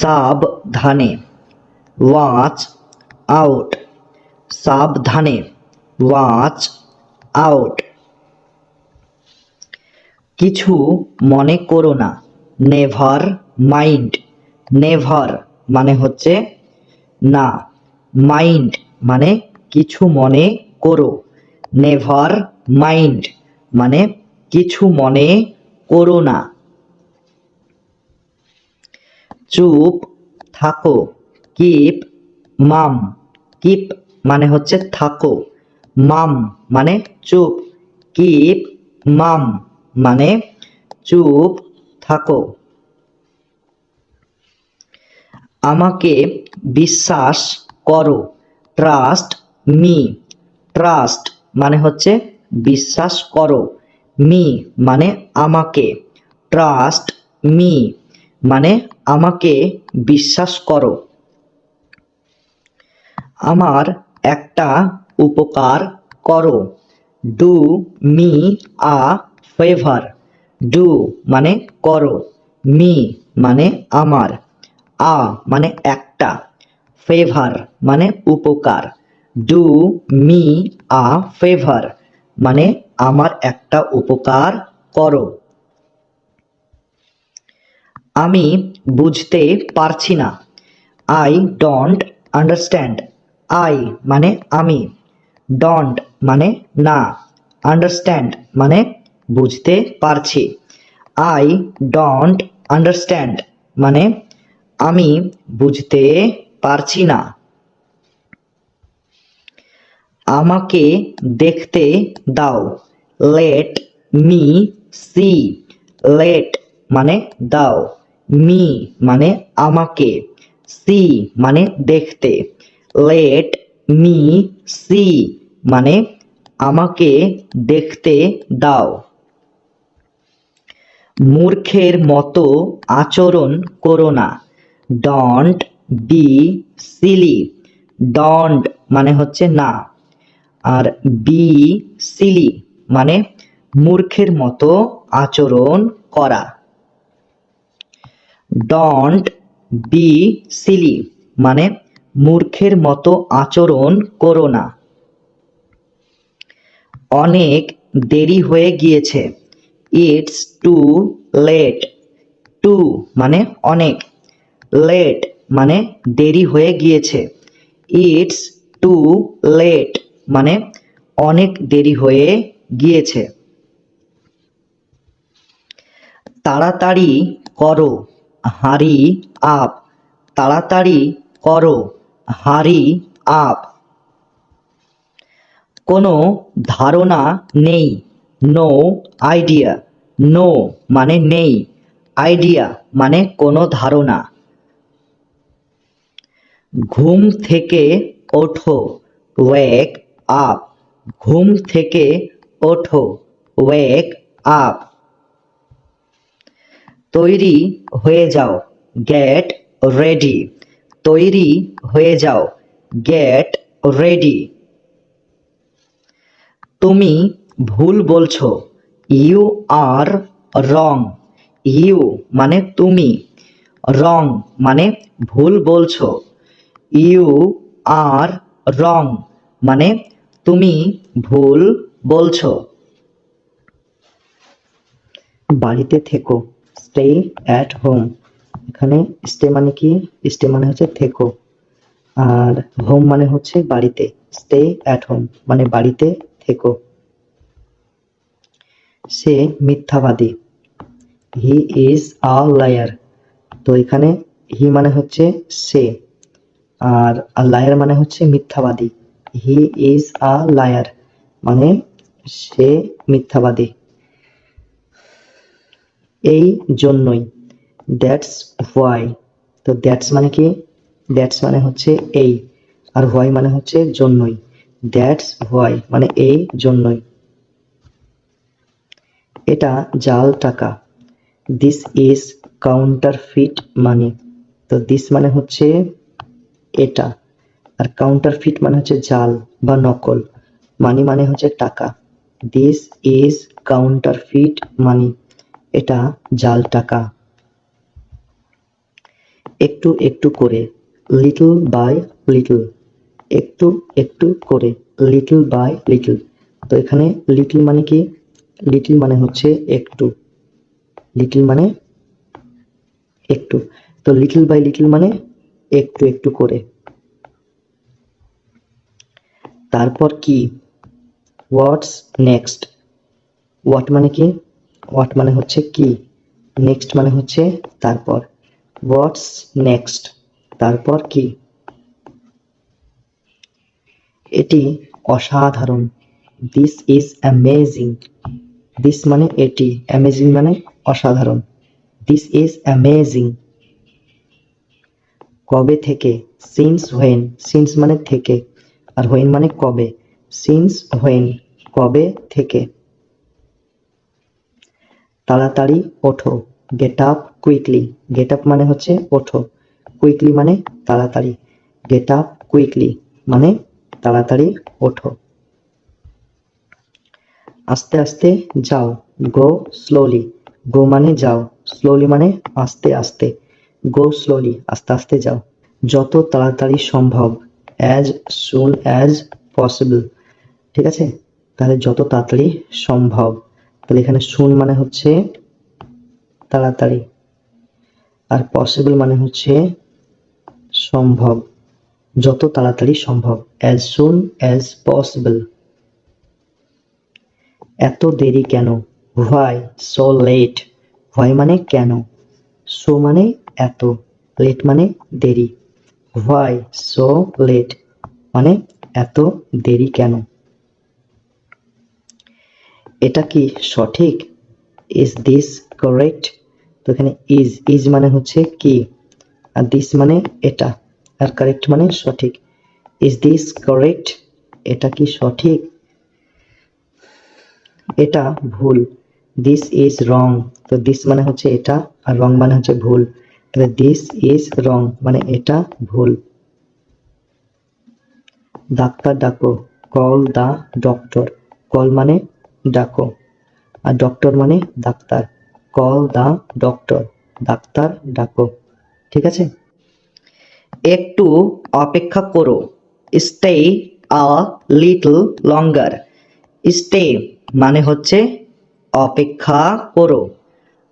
সাবধানে, watch out, সাবধানে, watch out. কিছু মনে করো না, নেভার মাইন্ড, নেভার মানে হচ্ছে না, মাইন্ড মানে কিছু মনে করো, নেভার মাইন্ড মানে কিছু মনে করো না। চুপ থাকো, কিপ মাম, কিপ মানে হচ্ছে থাকো, মাম মানে চুপ, কিপ মাম মানে চুপ থাকো। আমাকে বিশ্বাস করো, ট্রাস্ট মি, ট্রাস্ট মানে হচ্ছে বিশ্বাস করো, মি মানে আমাকে, ট্রাস্ট মি মানে আমাকে বিশ্বাস করো। আমার একটা উপকার করো, do me a favour, do মানে করো, মি মানে আমার, আ মানে একটা, ফেভার মানে উপকার, ডু মি আ ফেভার মানে আমার একটা উপকার করো। আমি বুঝতে পারছি না, আই ডোন্ট আন্ডারস্ট্যান্ড, আই মানে আমি, ডোন্ট মানে না, আন্ডারস্ট্যান্ড মানে বুঝতে পারছি, আই ডোন্ট আন্ডারস্ট্যান্ড মানে আমি বুঝতে পারছি না। আমাকে দেখতে দাও, লেট মি সি, লেট মানে দাও, মি মানে আমাকে, সি মানে দেখতে, লেট মি সি মানে আমাকে দেখতে দাও। মূর্খের মতো আচরণ করো না, ডোন্ট বি সিলি, ডোন্ট মানে হচ্ছে না, আর বি সিলি মানে মূর্খের মতো আচরণ করা। ডোন্ট বি সিলি মানে মূর্খের মতো আচরণ করো না। অনেক দেরি হয়ে গিয়েছে, ইটস টু লেট, টু মানে অনেক, লেট মানে দেরি হয়ে গিয়েছে, ইটস টু লেট মানে অনেক দেরি হয়ে গিয়েছে। তাড়াতাড়ি করো, হারি আপ, তাড়াতাড়ি করো, হারি আপ। কোনো ধারণা নেই, নো আইডিয়া, নো মানে নেই, আইডিয়া মানে কোনো ধারণা। ঘুম থেকে ওঠো, ওয়েক আপ, ঘুম থেকে ওঠো, ওয়েক আপ। তৈরি হয়ে যাও, গেট রেডি, তৈরি হয়ে যাও, গেট রেডি। তুমি ভুল বলছো, ইউ আর রং, ইউ মানে তুমি, রং মানে ভুল বলছো, ইউ আর রং মানে তুমি ভুল বলছো। বাড়িতে থেকো, স্টে অ্যাট হোম, এখানে স্টে মানে কি, স্টে মানে হচ্ছে থেকো, আর হোম মানে হচ্ছে বাড়িতে, স্টে অ্যাট হোম মানে বাড়িতে থেকো। সে মিথ্যাবাদী, হি ইজ আ লায়ার, তো এখানে হি মানে হচ্ছে সে, আর লায়ার মানে হচ্ছে মিথ্যাবাদী, হি ইজ আ লায়ার মানে সে মিথ্যাবাদী। এই জন্যই, দ্যাটস হোয়াই, তো দ্যাটস মানে কি, দ্যাটস মানে হচ্ছে এই, আর হোয়াই মানে হচ্ছে জন্যই, দ্যাটস হোয়াই মানে এই জন্যই। এটা জাল টাকা, দিস ইজ কাউন্টারফিট মানি, তো দিস মানে হচ্ছে এটা, আর কাউন্টারফিট মানে হচ্ছে জাল বা নকল, মানি মানে হচ্ছে টাকা, দিস ইজ কাউন্টারফিট মানি, এটা জাল টাকা। একটু একটু করে, লিটল বাই লিটল, একটু একটু করে, লিটল বাই লিটল। তো এখানে লিটল মানে কি? লিটল মানে হচ্ছে একটু, লিটল মানে একটু। তো লিটল বাই লিটল মানে একটু একটু করে। তারপর কি? What's next. হোয়াট মানে কি? হোয়াট মানে হচ্ছে কি, নেক্সট মানে হচ্ছে তারপর। হোয়াটস নেক্সট, তারপর কি? এটি অসাধারণ, দিস ইজ অ্যামেজিং। দিস মানে এটি, অ্যামেজিং মানে অসাধারণ, দিস ইজ অ্যামেজিং। কবে থেকে? সিন্স হোয়েন, সিন্স মানে থেকে, আর হোয়েন মানে কবে, সিন্স হোয়েন, কবে থেকে। তাড়াতাড়ি ওঠো, get up quickly, get up মানে হচ্ছে ওঠো, কুইকলি মানে তাড়াতাড়ি, গেট আপ কুইকলি মানে তাড়াতাড়ি ওঠো। আস্তে আস্তে যাও, গো স্লোলি, গো মানে যাও, স্লোলি মানে আস্তে আস্তে, গো স্লোলি, আস্তে আস্তে যাও। যত তাড়াতাড়ি সম্ভব, অ্যাজ সুন অ্যাজ পসিবল। ঠিক আছে, তাহলে যত তাড়াতাড়ি সম্ভব, তাহলে এখানে সুন মানে হচ্ছে তাড়াতাড়ি, আর পসিবল মানে হচ্ছে সম্ভব, যত তাড়াতাড়ি সম্ভব, অ্যাজ সুন অ্যাজ পসিবল। এত দেরি কেন? হোয়াই সো লেট, হোয়াই মানে কেন, সো মানে এত, লেট মানে দেরি, হোয়াই সো লেট মানে এত দেরি কেন। এটা কি সঠিক? Is this correct. তো এখানে ইজ, ইজ মানে হচ্ছে কি, আর দিস মানে এটা, আর কারেক্ট মানে সঠিক। ইজ দিস কারেক্ট, এটা কি সঠিক? এটা ভুল, দিস ইজ রং। তো দিস মানে হচ্ছে এটা, আর রং মানে হচ্ছে ভুল, তাহলে দিস ইজ রং মানে এটা ভুল। ডাক্তার ডাকো, কল দা ডক্টর, কল মানে ডাকো, আর ডক্টর মানে ডাক্তার, কল দা ডক্টর, ডাক্তার ডাকো। ঠিক আছে, একটু অপেক্ষা করো, stay a little longer. Stay মানে হচ্ছে অপেক্ষা করো,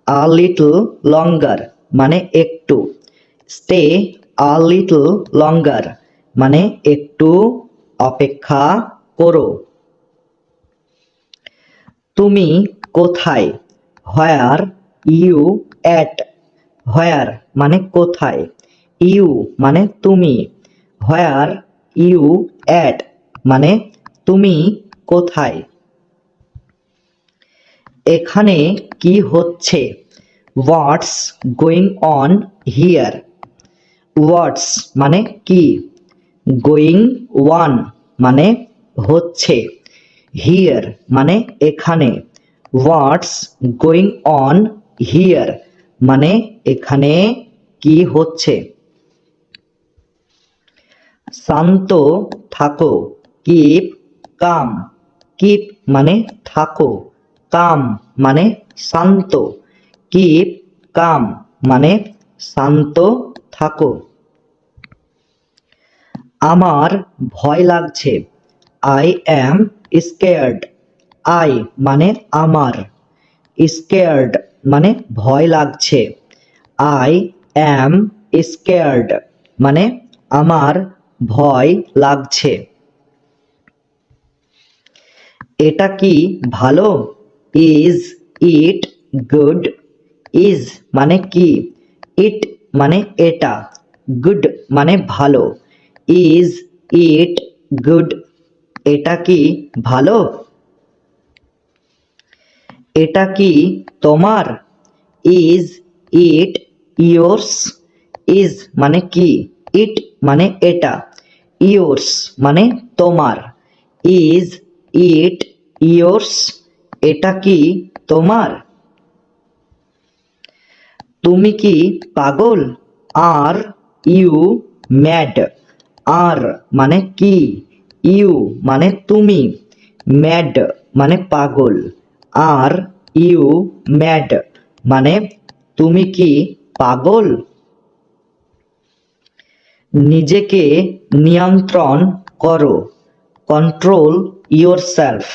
আ লিটল লঙ্গার মানে একটু, স্টে আ লিটল লঙ্গার মানে একটু অপেক্ষা করো। তুমি কোথায়? হোয়ার ইউ অ্যাট, হোয়ার মানে কোথায়, ইউ মানে তুমি, হোয়ার ইউ অ্যাট মানে তুমি কোথায়। এখানে কি হচ্ছে? What's going on here. What's মানে কি, গোয়িং ওয়ান মানে হচ্ছে, হিয়ার মানে এখানে, হোয়াটস গোয়িং অন হিয়ার মানে এখানে কি হচ্ছে। শান্ত থাকো, কিপ কাম, কিপ মানে থাকো, কাম মানে শান্ত, কিপ কাম মানে শান্ত থাকো। আমার ভয় লাগছে, আই অ্যাম স্কেয়ার্ড, আই মানে আমার, স্কেয়ার্ড মানে ভয় লাগছে, আই অ্যাম স্কেয়ার্ড মানে আমার ভয় লাগছে। এটা কি ভালো? ইজ ইট গুড, ইজ মানে কি, ইট মানে এটা, গুড মানে ভালো, ইজ ইট গুড এটা কি ভালো? এটা কি তোমার? ইজ ইট ইয়োর্স, ইজ মানে কি, ইট মানে এটা, ইয়োর্স মানে তোমার, ইজ ইট ইয়োর্স এটা কি তোমার? তুমি কি পাগল? আর ইউ ম্যাড, আর মানে কি, ইউ মানে তুমি, ম্যাড মানে পাগল, আর ইউ ম্যাড মানে তুমি কি পাগল? নিজেকে নিয়ন্ত্রণ করো, কন্ট্রোল ইয়োরসেলফ।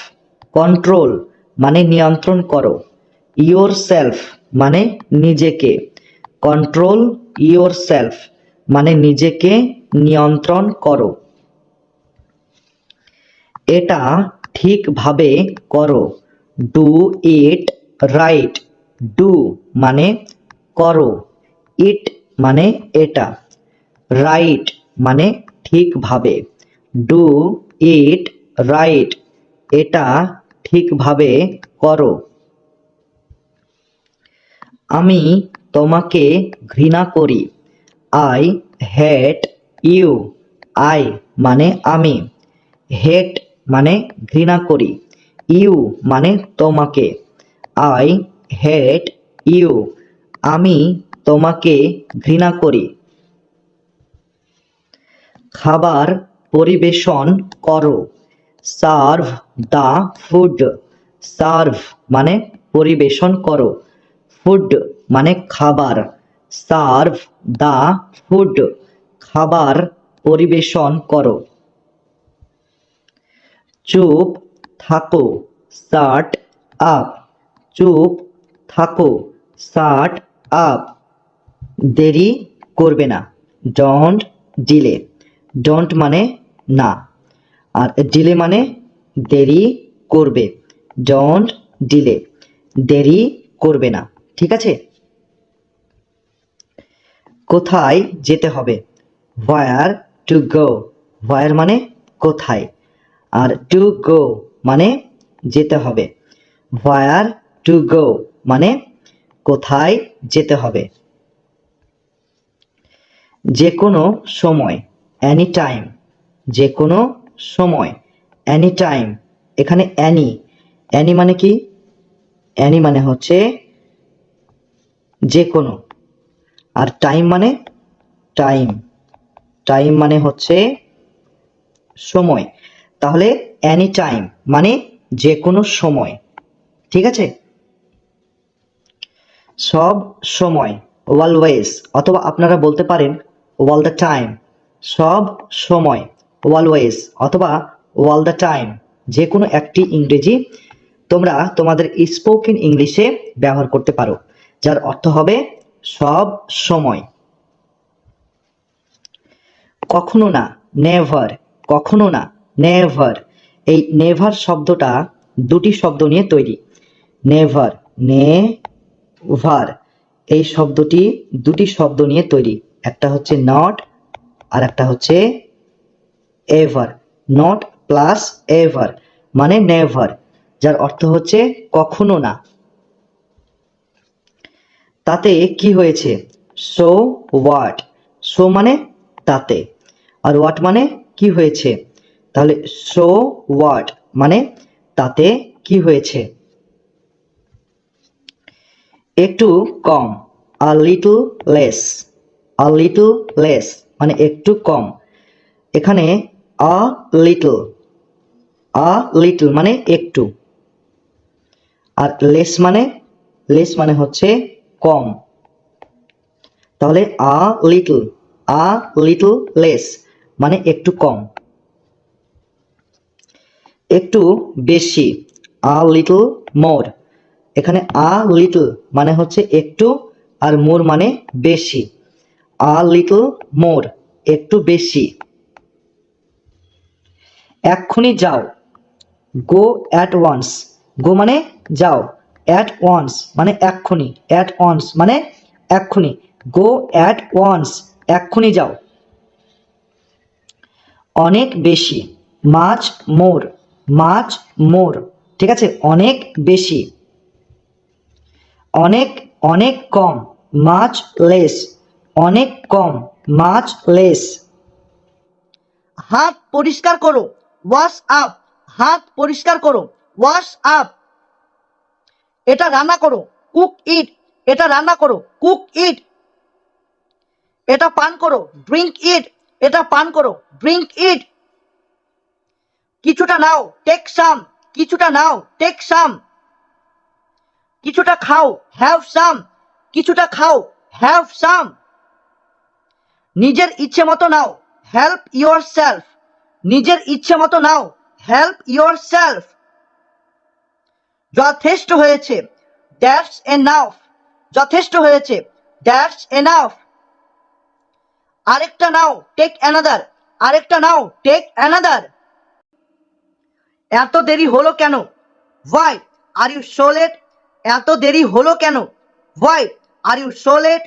কন্ট্রোল মানে নিয়ন্ত্রণ করো, ইয়োরসেলফ মানে নিজেকে, কন্ট্রোল ইয়োরসেলফ মানে নিজেকে নিয়ন্ত্রণ করো। এটা ঠিকভাবে করো, ডু ইট রাইট। ডু মানে করো, ইট মানে এটা, রাইট মানে ঠিকভাবে, ডু ইট রাইট এটা ঠিকভাবে করো। আমি তোমাকে ঘৃণা করি, আই হেট ইউ। আই মানে আমি, হেট মানে ঘৃণা করি, ইউ মানে তোমাকে, আই হেট ইউ আমি তোমাকে ঘৃণা করি। খাবার পরিবেশন করো, সার্ভ দ্য ফুড। সার্ভ মানে পরিবেশন করো, ফুড মানে খাবার, সার্ভ দ্য ফুড খাবার পরিবেশন করো। চুপ থাকো, শাট আপ। চুপ থাকো, শাট আপ দেরি করবে না, ডোন্ট ডিলে। ডোন্ট মানে না, আর ডিলে মানে দেরি করবে, ডোন্ট ডিলে দেরি করবে না। ঠিক আছে, কোথায় যেতে হবে, হোয়ার টু গো। হোয়ার মানে কোথায়, আর টু গো মানে যেতে হবে, হোয়ার টু গো মানে কোথায় যেতে হবে। যে কোনো সময়, এনি টাইম। যে কোনো সময়, এনি টাইম। এখানে অ্যানি, অ্যানি মানে কি, অ্যানি মানে হচ্ছে যে কোনো, আর টাইম মানে টাইম, টাইম মানে হচ্ছে সময়। তাহলে এনি টাইম মানে যে কোনো সময়। ঠিক আছে, সব সময়, অলওয়েজ, অথবা আপনারা বলতে পারেন অল দ্য টাইম। সব সময়, অলওয়েজ অথবা অল দ্য টাইম যে কোনো একটি ইংরেজি তোমরা তোমাদের স্পোকেন ইংলিশে ব্যবহার করতে পারো, যার অর্থ হবে সব সময়। কখনো না, নেভার। কখনো না, নেভার। এই নেভার শব্দটা দুটি শব্দ নিয়ে তৈরি, নেভার, নেভার এই শব্দটি দুটি শব্দ নিয়ে তৈরি, একটা হচ্ছে নট আর একটা হচ্ছে এভার। নট প্লাস এভার মানে নেভার, যার অর্থ হচ্ছে কখনো না। তাতে কি হয়েছে, সো হোয়াট। সো মানে তাতে, আর হোয়াট মানে কি হয়েছে, তাহলে সো হোয়াট মানে তাতে কি হয়েছে। একটু কম, a little less. A little less মানে একটু কম। এখানে আ লিটল, আ লিটল মানে একটু, আর লেস মানে হচ্ছে কম। তাহলে আ লিটল লেস মানে একটু কম। একটু বেশি, আ লিটল মোর। এখানে আ লিটল মানে হচ্ছে একটু, আর মোর মানে বেশি, আ লিটল মোর একটু বেশি। এক্ষুনি যাও, গো অ্যাট ওয়ান্স। গো মানে যাও, অ্যাট ওয়ান্স মানে এক্ষুনি, অ্যাট ওয়ান্স মানে এক্ষুনি, গো অ্যাট ওয়ান্স এক্ষুনি যাও। অনেক বেশি, মাচ মোর। মাচ মোর, ঠিক আছে, অনেক বেশি। অনেক অনেক কম, মাচ লেস। অনেক কম, মাচ লেস। হাত পরিষ্কার করো, ওয়াশ আপ। হাত পরিষ্কার করো, ওয়াশ আপ। এটা রান্না করো, কুক ইট। এটা রান্না করো, কুক ইট। এটা পান করো, ড্রিঙ্ক ইট। এটা পান করো, ড্রিঙ্ক ইট। কিছুটা নাও, টেক সাম। কিছুটা নাও, টেক সাম। কিছুটা খাও, হ্যাভ সাম। কিছুটা খাও, হ্যাভ সাম। নিজের ইচ্ছে মতো নাও, হেল্প ইয়োর সেলফ। নিজের ইচ্ছে মতো নাও, হেল্প ইয়োর সেলফ। যথেষ্ট হয়েছে, দ্যাটস এনাফ। যথেষ্ট হয়েছে, দ্যাটস এনাফ। আরেকটা নাও, টেক অ্যানাদার। আরেকটা নাও, টেক অ্যানাদার। এত দেরি হলো কেন? Why are you so late? এত দেরি হলো কেন? Why are you so late?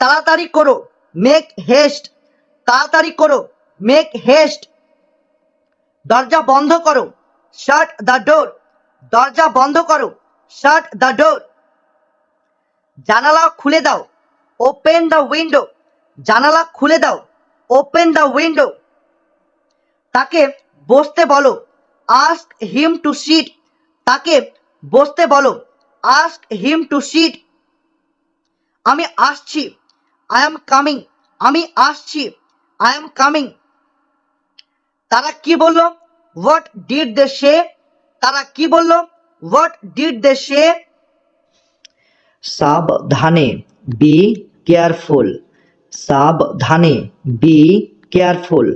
তাড়াতাড়ি করো, মেক হেস্ট। তাড়াতাড়ি করো, মেক হেস্ট। দরজা বন্ধ করো, শাট দ্য ডোর। দরজা বন্ধ করো, শাট দ্য ডোর। জানালা খুলে দাও, ওপেন দ্য উইন্ডো। জানালা খুলে দাও, ওপেন দ্য উইন্ডো। তাকে বসতে বলো, আস্ক হিম টু সিট। তাকে বসতে বলো, আস্ক হিম টু সিট। আমি আসছি, আই এম কামিং। আমি আসছি, আই এম কামিং। তারা কি বললো? হোয়াট ডিড দে সে? তারা কি বললো? হোয়াট ডিড দে সে? সাবধানে, বি কেয়ারফুল। সাবধানে, বি কেয়ারফুল।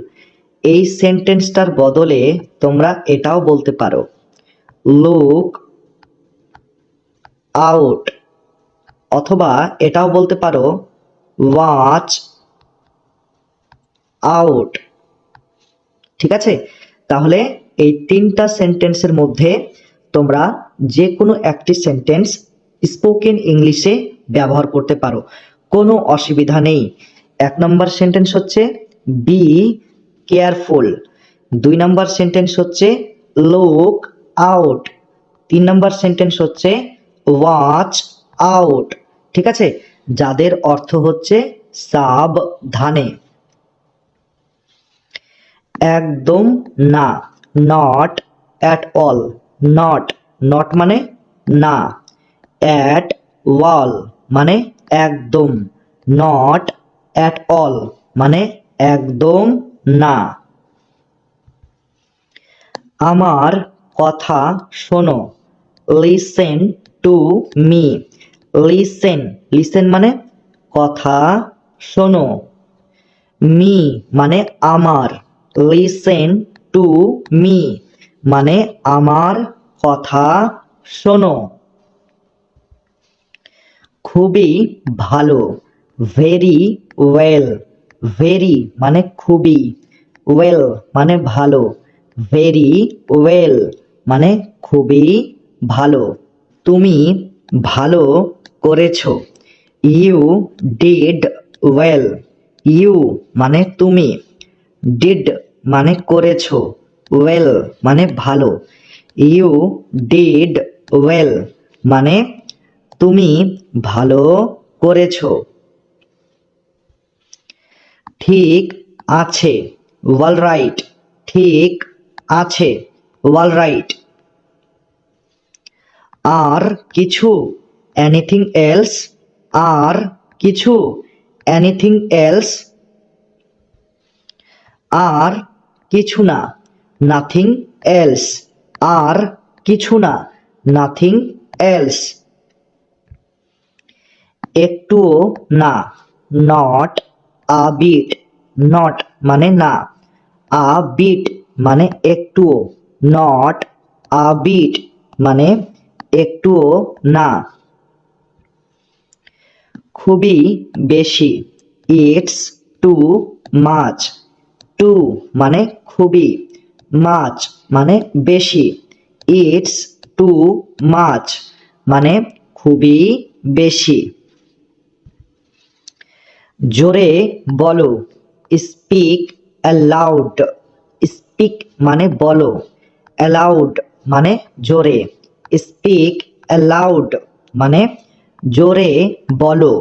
এই সেন্টেন্সটার বদলে তোমরা এটাও বলতে পারো, লুক আউট। অথবা এটাও বলতে পারো, ওয়াচ আউট। ঠিক আছে, তাহলে এই তিনটা সেন্টেন্সের মধ্যে তোমরা যে কোনো একটি সেন্টেন্স স্পোকেন ইংলিশে ব্যবহার করতে পারো, কোনো অসুবিধা নেই। 1 নম্বর সেন্টেন্স হচ্ছে বি কেয়ারফুল। 2 নম্বর সেন্টেন্স হচ্ছে লুক আউট। 3 নম্বর সেন্টেন্স হচ্ছে ওয়াচ আউট। ঠিক আছে, যাদের অর্থ হচ্ছে সাবধানে। একদম না, not at all. Not, not মানে না। অ্যাট অল মানে একদম। নট অ্যাট অল মানে একদম না। আমার কথা শোনো, listen to me. Listen, listen মানে কথা শোনো। মি মানে আমার। লিসেন টু মি মানে আমার কথা শোনো। খুবই ভালো, ভেরি ওয়েল। ভেরি মানে খুবই, ওয়েল মানে ভালো। ভেরি ওয়েল মানে খুবই ভালো। তুমি ভালো করেছো, ইউ ডিড ওয়েল। ইউ মানে তুমি, ডিড মানে করেছো, ওয়েল মানে ভালো। ইউ ডিড ওয়েল মানে তুমি ভালো করেছো। ঠিক আছে, ওয়াল রাইট। ঠিক আছে, ওয়াল রাইট। আর কিছু, এনিথিং এলস। আর কিছু, এনিথিং এলস। আর কিছু না, নাথিং এলস। আর কিছু না, নাথিং এলস। একটুও না, নট আ বিট। নট মানে না, আ বিট মানে একটুও। নট আ বিট মানে একটুও না। খুবই বেশি, ইটস টু মাচ। টু মানে খুবই, মাচ মানে বেশি। ইটস টু মাচ মানে খুবই বেশি। জোরে বলো, স্পিক অ্যালাউড। স্পিক মানে বলো, অ্যালাউড মানে জোরে। স্পিক অ্যালাউড মানে জোরে বলো।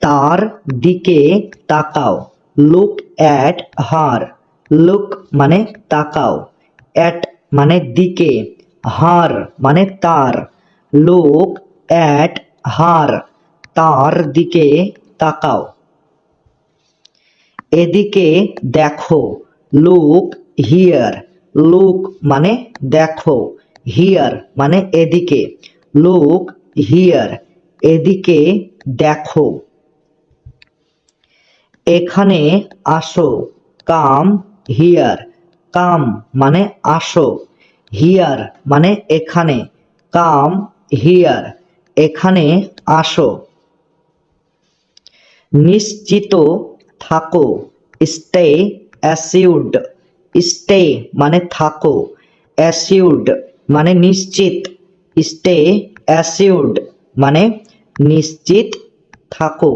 তার দিকে তাকাও, লুক অ্যাট হার। লুক মানে তাকাও, অ্যাট মানে দিকে, হার মানে তার। লুক অ্যাট হার, তার দিকে তাকাও। এদিকে দেখো, লুক হিয়ার। লুক মানে দেখো, হিয়ার মানে এদিকে। লুক হিয়ার, এদিকে দেখো। এখানে আসো, কাম হিয়ার। কাম মানে আসো, হিয়ার মানে এখানে, কাম হিয়ার এখানে আসো। নিশ্চিত থাকো, স্টে অ্যাসিউরড। স্টে মানে থাকো, অ্যাসিউরড মানে নিশ্চিত, স্টে অ্যাসিউরড মানে নিশ্চিত থাকো।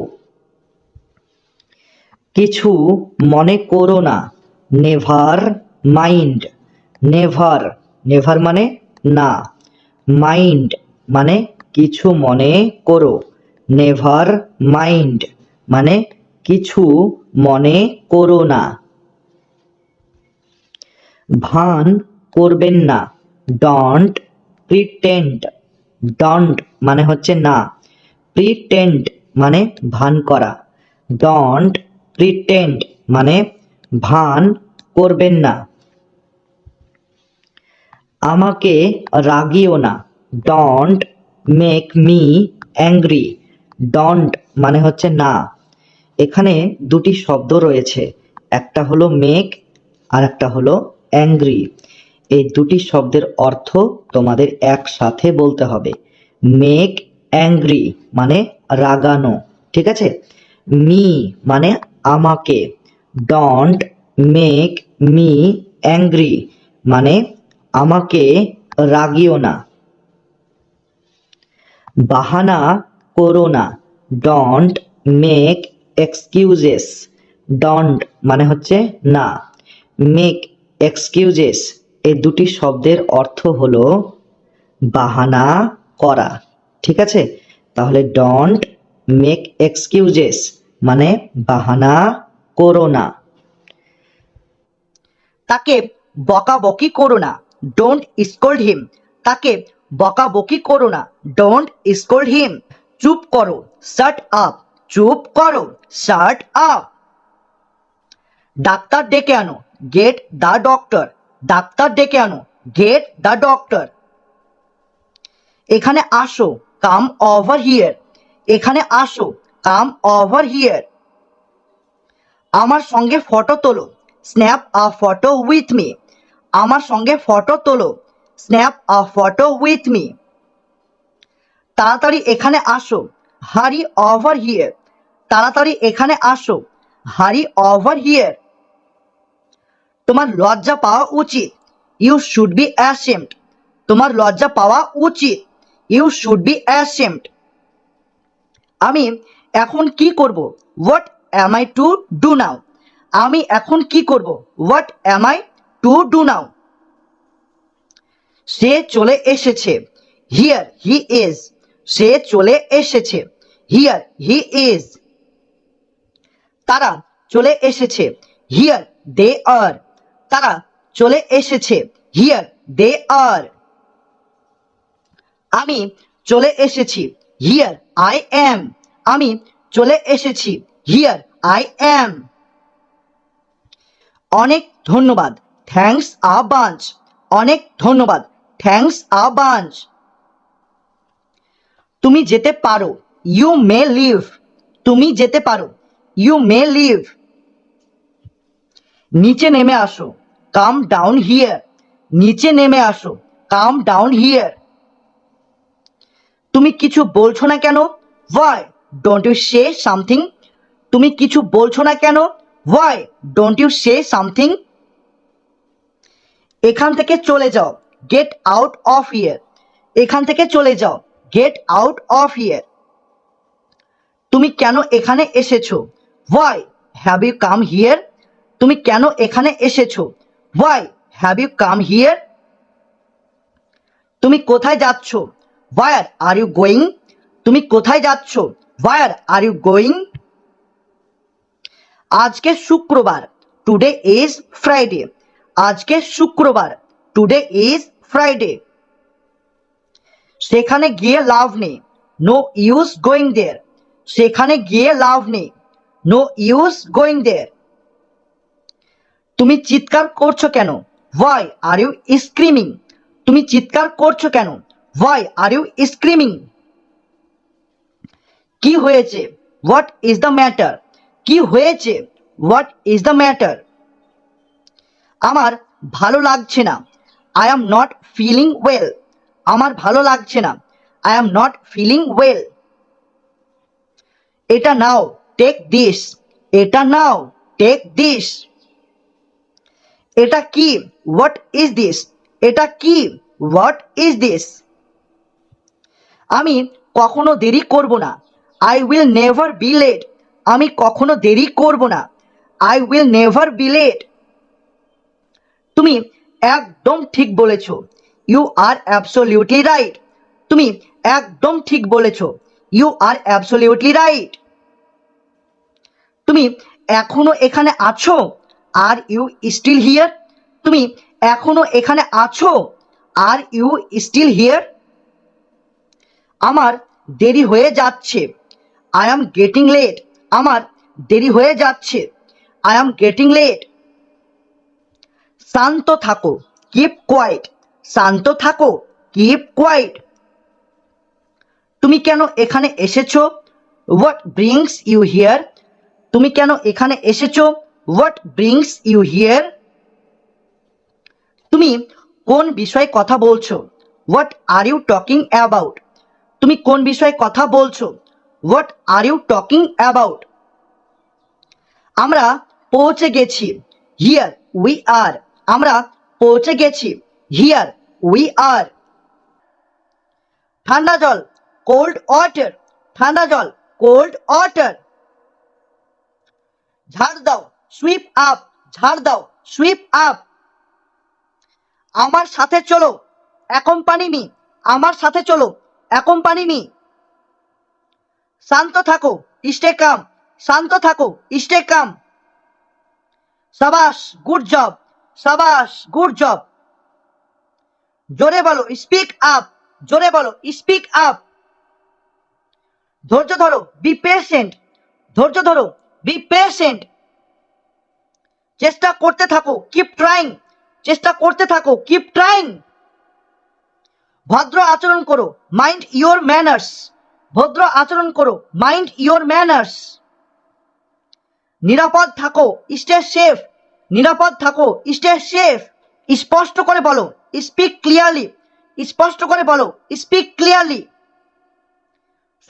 কিছু মনে করো না, নেভার মাইন্ড। নেভার, নেভার মানে না, মাইন্ড মানে কিছু মনে করো, নেভার মাইন্ড মানে কিছু মনে করো না। ভান করবেন না, ডন্ট প্রিটেন্ড। ডন্ট মানে হচ্ছে না, প্রিটেন্ড মানে ভান করা, ডন্ট প্রিটেন্ড মানে ভান করবেন না। আমাকে রাগিও না, don't make me angry. Don't মানে হচ্ছে না। এখানে দুটি শব্দ রয়েছে, একটা হলো মেক আর একটা হলো অ্যাংরি। এই দুটি শব্দের অর্থ তোমাদের একসাথে বলতে হবে। মেক অ্যাংরি মানে রাগানো, ঠিক আছে। মি মানে আমাকে, ডন্ট মেক মি অ্যাংরি মানে আমাকে রাগিও না। বাহানা করো না, ডন্ট মেক এক্সকিউজেস। ডন্ট মানে হচ্ছে না, মেক এক্সকিউজেস এই দুটি শব্দের অর্থ হলো বাহানা করা, ঠিক আছে। তাহলে ডন্ট মেক এক্সকিউজেস মানে বাহানা করো না। তাকে বকাবকি করো না, ডোন্ট স্কোল্ড হিম। তাকে বকাবকি করো না, ডোন্ট স্কোল্ড হিম। চুপ করো, শাট আপ। চুপ করো, শাট আপ। ডাক্তার ডেকে আনো, গেট দ্য ডক্টর। ডাক্তার ডেকে আনো, গেট দ্য ডক্টর। এখানে আসো, কাম ওভার হিয়ার। এখানে আসো, কাম ওভার হিয়ার। আমার সঙ্গে ফটো তোলো, snap a photo with me. আমার সঙ্গে ফটো তোলো, snap a photo with me. তাড়াতাড়ি এখানে আসো, হারি ওভার হিয়ার। তাড়াতাড়ি এখানে আসো, হারি ওভার হিয়ার। তোমার লজ্জা পাওয়া উচিত, ইউ শুড বি অ্যাশেমড। তোমার লজ্জা পাওয়া উচিত, ইউ শুড বি অ্যাশেমড। আমি এখন কি করব, what am I to do now. আমি এখন কি করব, what am I to do now. সে চলে এসেছে, হিয়ার হি ইজ। সে চলে এসেছে, হিয়ার হি ইজ। তারা চলে এসেছে, হিয়ার দে আর। তারা চলে এসেছে, হিয়ার দে আর। আমি চলে এসেছি, হিয়ার আই অ্যাম। আমি চলে এসেছি, হিয়ার আই অ্যাম। অনেক ধন্যবাদ, থ্যাঙ্কস আ বাঞ্চ। অনেক ধন্যবাদ, থ্যাঙ্কস আ বাঞ্চ। তুমি যেতে পারো, ইউ মে লিভ। তুমি যেতে পারো, ইউ মে লিভ। নিচে নেমে আসো, কাম ডাউন হিয়ার। নিচে নেমে আসো, কাম ডাউন হিয়ার। তুমি কিছু বলছো না কেন, why don't you say something. তুমি কিছু বলছো না কেন, why don't you say something. এখান থেকে চলে যাও, গেট আউট অফ হিয়ার। এখান থেকে চলে যাও, গেট আউট অফ হিয়ার। তুমি কেন এখানে এসেছো, why have you come here. তুমি কেন এখানে এসেছো, why have you come here. তুমি কোথায় যাচ্ছ, হোয়ার আর ইউ গোয়িং। তুমি কোথায় যাচ্ছ, হোয়ার আর ইউ গোয়িং। আজকে শুক্রবার, টুডে ইজ ফ্রাইডে। আজকে শুক্রবার, টুডে ইজ ফ্রাইডে। সেখানে গিয়ে লাভ নেই, নো ইউজ গোয়িং দেয়ার। সেখানে গিয়ে লাভ নেই, নো ইউজ গোয়িং দেয়ার। তুমি চিৎকার করছো কেন, হোয়াই আর ইউ স্ক্রিমিং। তুমি চিৎকার করছো কেন, হোয়াই আর ইউ স্ক্রিমিং। কি হয়েছে, হোয়াট ইজ দ্য ম্যাটার। কি হয়েছে? What is the matter? আমার ভালো লাগছে না। I am not feeling well. আমার ভালো লাগছে না। I am not feeling well. এটা নাও, টেক দিস। এটা নাও, টেক দিস। এটা কি? What is this? এটা কি? What is this? আমি কখনো দেরি করব না। I will never be late. আমি কখনো দেরি করব না। I will never be late. তুমি একদম ঠিক বলেছ। You are absolutely right. তুমি একদম ঠিক বলেছ। You are absolutely right. তুমি এখনো এখানে আছো? Are you still here? তুমি এখনো এখানে আছো? Are you still here? আমার দেরি হয়ে যাচ্ছে। I am getting late. আমার দেরি হয়ে যাচ্ছে। I am getting late. শান্ত থাকো, কিপ কোয়াইট। শান্ত থাকো, কিপ কোয়াইট। তুমি কেন এখানে এসেছো? What brings you here? তুমি কেন এখানে এসেছো? What brings you here? তুমি কোন বিষয়ে কথা বলছো? What are you talking about? তুমি কোন বিষয়ে কথা বলছো? What are you talking about? আমরা পৌঁছে গেছি। Here we are. আমরা পৌঁছে গেছি। Here we are. ঠান্ডা জল, কোল্ড ওয়াটার। ঠান্ডা জল, কোল্ড ওয়াটার। ঝাড় দাও, সুইপ আপ। ঝাড় দাও, সুইপ আপ। আমার সাথে চলো, অ্যাকম্পানি মি। আমার সাথে চলো, অ্যাকম্পানি মি। শান্ত থাকো, স্টে কাম। শান্ত থাকো, স্টে কাম। সাবাস, গুড জব। সাবাস, গুড জব। জোরে বলো, স্পিক আপ। জোরে বলো, স্পিক আপ। ধৈর্য ধরো, বি পেশেন্ট। ধৈর্য ধরো, বি পেশেন্ট। চেষ্টা করতে থাকো, কিপ ট্রাইং। চেষ্টা করতে থাকো, কিপ ট্রাইং। ভদ্র আচরণ করো, মাইন্ড ইওর ম্যানার্স। ভদ্র আচরণ করো, মাইন্ড ইওর ম্যানার্স। নিরাপদ থাকো, স্টে সেফ। নিরাপদ থাকো, স্টে সেফ। স্পষ্ট করে বলো, স্পিক ক্লিয়ারলি। স্পষ্ট করে বলো, স্পিক ক্লিয়ারলি।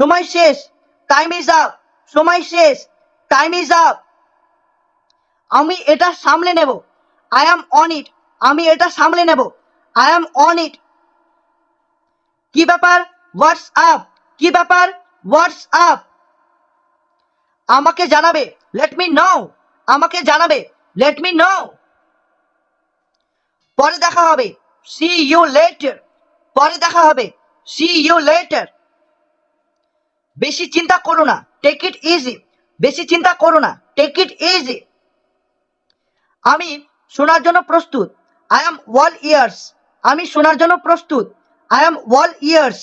সময় শেষ, টাইম ইজ আপ। সময় শেষ, টাইম ইজ আপ। আমি এটা সামলে নেব। I am on it. আমি এটা সামলে নেব। I am on it. কি ব্যাপার? What's up? কি ব্যাপার? What's up? আমাকে জানাবে, লেট মি নো। আমাকে জানাবে, লেট মি নো। পরে দেখা হবে, সি ইউ লেটার। পরে দেখা হবে, সি ইউ লেটার। বেশি চিন্তা করো না, টেক ইট ইজি। বেশি চিন্তা করো না, টেক ইট ইজি। আমি শোনার জন্য প্রস্তুত। I am all years. আমি শোনার জন্য প্রস্তুত। I am all years.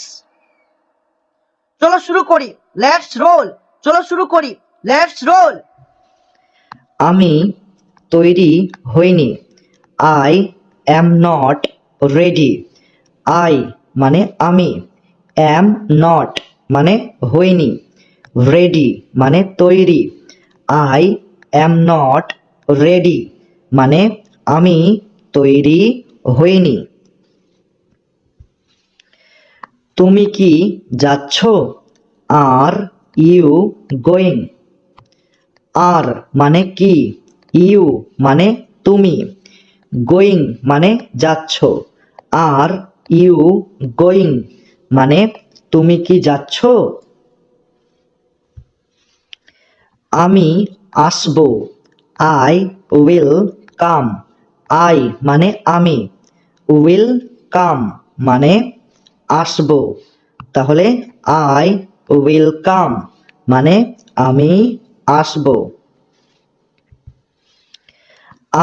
চলো শুরু করি, লেটস রোল। চলো শুরু করি, লেটস রোল। আমি তৈরি হইনি। I am not ready. I মানে আমি, অ্যাম নট মানে হইনি, রেডি মানে তৈরি। আই অ্যাম নট রেডি মানে আমি তৈরি হইনি। তুমি কি যাচ্ছ? আর ইউ গোয়িং। আর মানে কি, ইউ মানে তুমি, গোয়িং মানে যাচ্ছ। আর ইউ গোয়িং মানে তুমি কি যাচ্ছ? আমি আসবো। I will come. আই মানে আমি, উইল কাম মানে আসবো। তাহলে আই উইল কাম মানে আমি আসবো।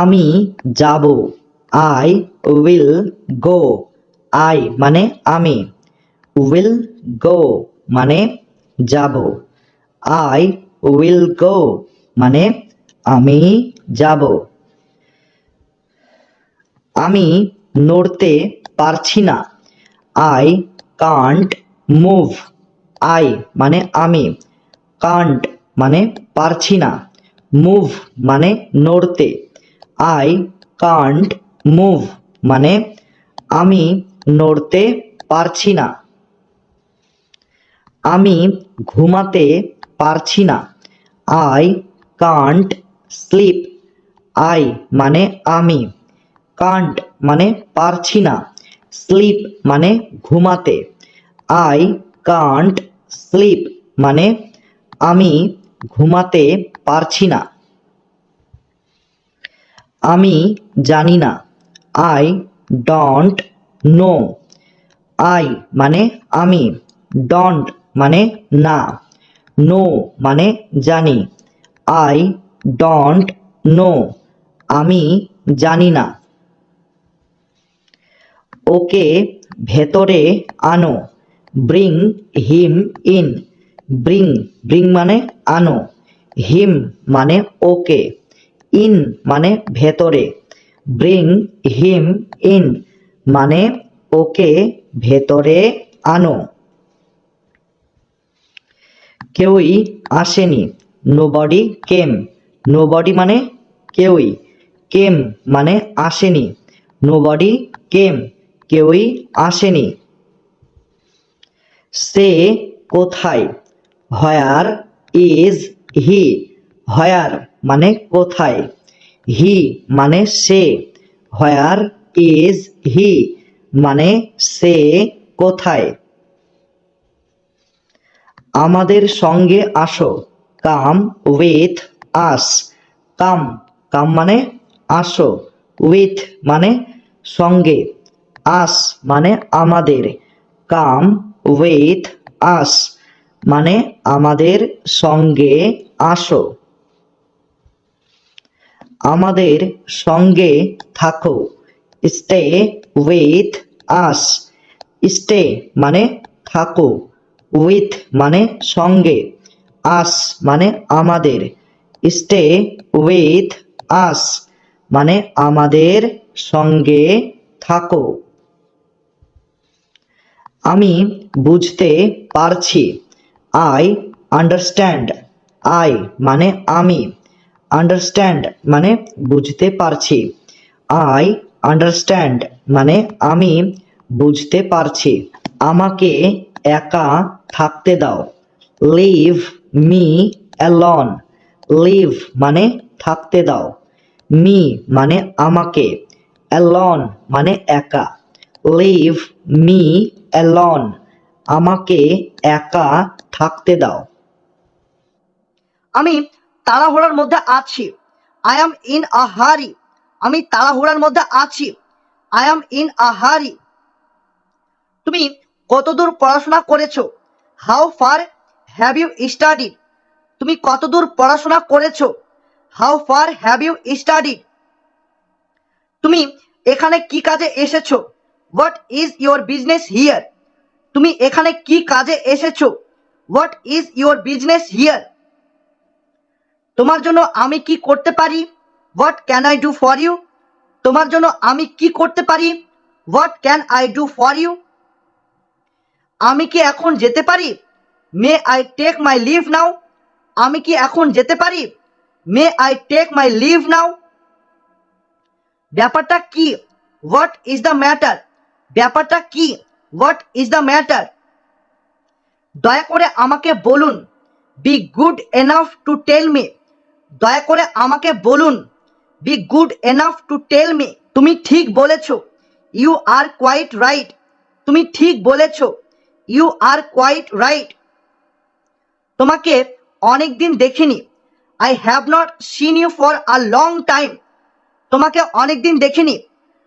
আমি যাব। I will go. আই মানে আমি, উইল গো মানে যাব। আই উইল গো মানে আমি যাব। আমি নড়তে পারছি না। I can't move. আই মানে আমি, কান্ট মানে পারছি না, মুভ মানে নড়তে, আই কান্ট মুভ মানে আমি নড়তে পারছি না। আমি ঘুমাতে পারছি না, আই কান্ট স্লিপ। আই মানে আমি, কান্ট মানে পারছি না, স্লিপ মানে ঘুমাতে, আই কান্ট স্লিপ মানে আমি ঘুমাতে পারছি না। আমি জানি না, আই ডোন্ট নো। আই মানে আমি, ডন্ট মানে না, নো মানে জানি, আই ডোন্ট নো আমি জানি না। ওকে ভেতরে আনো, bring him in. Bring bring মানে আনো, হিম মানে ওকে, ইন মানে ভেতরে, ব্রিং হিম ইন মানে ওকে ভেতরে আনো। কেউই আসেনি, নোবডি কেম। নোবডি মানে কেউই, কেম মানে আসেনি, নোবডি কেম কেউই আসেনি। সে কোথায়, হোয়ার ইজ হি। হোয়ার মানে কোথায়, হি মানে সে, হোয়ার ইজ হি মানে সে কোথায়। আমাদের সঙ্গে আসো, কাম উইথ আস। কাম কাম মানে আসো, উইথ মানে সঙ্গে, আস মানে আমাদের, কাম উইথ আস মানে আমাদের সঙ্গে আসো। আমাদের সঙ্গে থাকো, স্টে উইথ আস। স্টে মানে থাকো, উইথ মানে সঙ্গে, আস মানে আমাদের, স্টে উইথ আস মানে আমাদের সঙ্গে থাকো। আমি বুঝতে পারছি, আই আন্ডারস্ট্যান্ড। আই মানে আমি, আন্ডারস্ট্যান্ড মানে বুঝতে পারছি, আই আন্ডারস্ট্যান্ড মানে আমি বুঝতে পারছি। আমাকে একা থাকতে দাও, লিভ মি অ্যালোন। লিভ মানে থাকতে দাও, মি মানে আমাকে, অ্যালোন মানে একা, লিভ মি অ্যালোন আমাকে একা থাকতে দাও। আমি তাড়াহুড়ার মধ্যে আছি, আই অ্যাম ইন আ হারি। আমি তাড়াহুড়ার মধ্যে আছি, আই অ্যাম ইন আ হারি। তুমি কতদূর পড়াশোনা করেছো, how far have you studied. তুমি কতদূর পড়াশোনা করেছো, how far have you studied. তুমি এখানে কি কাজে এসেছো, what is your business here. তুমি এখানে কি কাজে এসেছো, what is your business here. তোমার জন্য আমি কি করতে পারি, what can I do for you. তোমার জন্য আমি কি করতে পারি, what can I do for you. আমি কি এখন যেতে পারি, may I take my leave now. আমি কি এখন যেতে পারি, may I take my leave now. ব্যাপারটা কি, হোয়াট ইজ দ্য ম্যাটার। ব্যাপারটা কি, হোয়াট ইজ দ্য ম্যাটার। দয়া করে আমাকে বলুন, be good enough to tell me. দয়া করে আমাকে বলুন, be good enough to tell me. তুমি ঠিক বলেছ, ইউ আর কোয়াইট রাইট। তুমি ঠিক বলেছ, ইউ আর কোয়াইট রাইট। তোমাকে অনেক দিন দেখিনি, I have not seen you for a long time. তোমাকে অনেক দিন দেখিনি,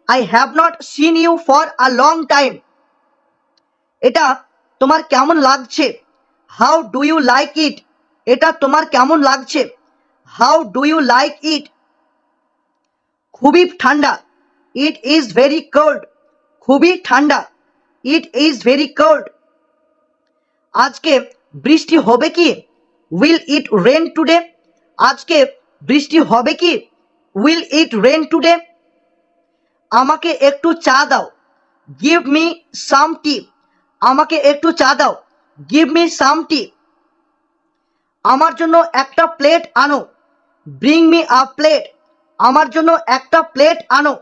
I have not seen you for a long time. এটা তোমার কেমন লাগছে, how do you like it. এটা তোমার কেমন লাগছে, how do you like it. খুবই ঠান্ডা, ইট ইজ ভেরি কোল্ড। খুবই ঠান্ডা, ইট ইজ ভেরি কোল্ড। আজকে বৃষ্টি হবে কি, উইল ইট রেন টুডে। আজকে বৃষ্টি হবে কি, উইল ইট রেন টুডে। আমাকে একটু চা দাও, গিভ মি সাম টি। আমাকে একটু চা দাও, গিভ মি সাম টি। আমার জন্য একটা প্লেট আনো, ব্রিং মি আ প্লেট, আমার জন্য একটা প্লেট আনো।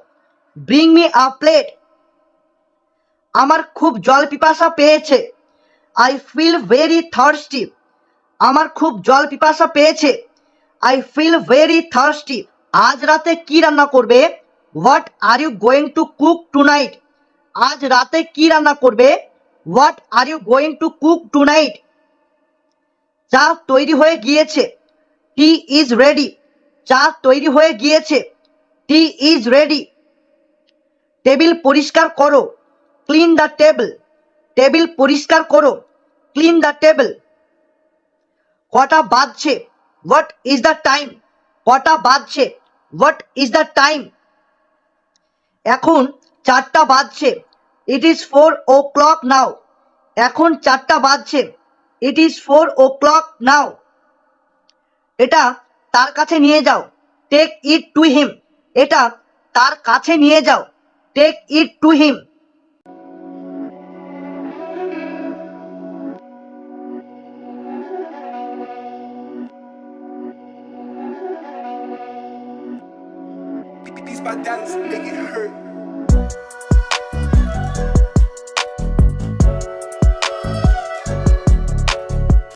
Bring me a plate. আমার খুব জল পিপাসা পেয়েছে। আই ফিল ভেরি থার্স্টি, আমার খুব জল পিপাসা পেয়েছে। I feel very thirsty. আজ রাতে কি রান্না করবে? What are you going to cook tonight, আজ রাতে কি রান্না করবে? What are you going to cook tonight. চা তৈরি হয়ে গিয়েছে। টি ইজ রেডি, চা তৈরি হয়ে গিয়েছে। টি ইজ রেডি। টেবিল পরিষ্কার করো। ক্লিন দ্য টেবিল, টেবিল পরিষ্কার করো। Clean the table. কটা বাজছে? হোয়াট ইজ দ্য টাইম, কটা বাজছে? What is the time. এখন 4টা বাজছে। ইট ইজ 4 o'clock নাও, এখন 4টা বাজছে। ইট ইজ 4 o'clock নাও। এটা তার কাছে নিয়ে যাও। টেক ইট টু হিম, এটা তার কাছে নিয়ে যাও। Take it to him. Beats by Dallas, make it hurt.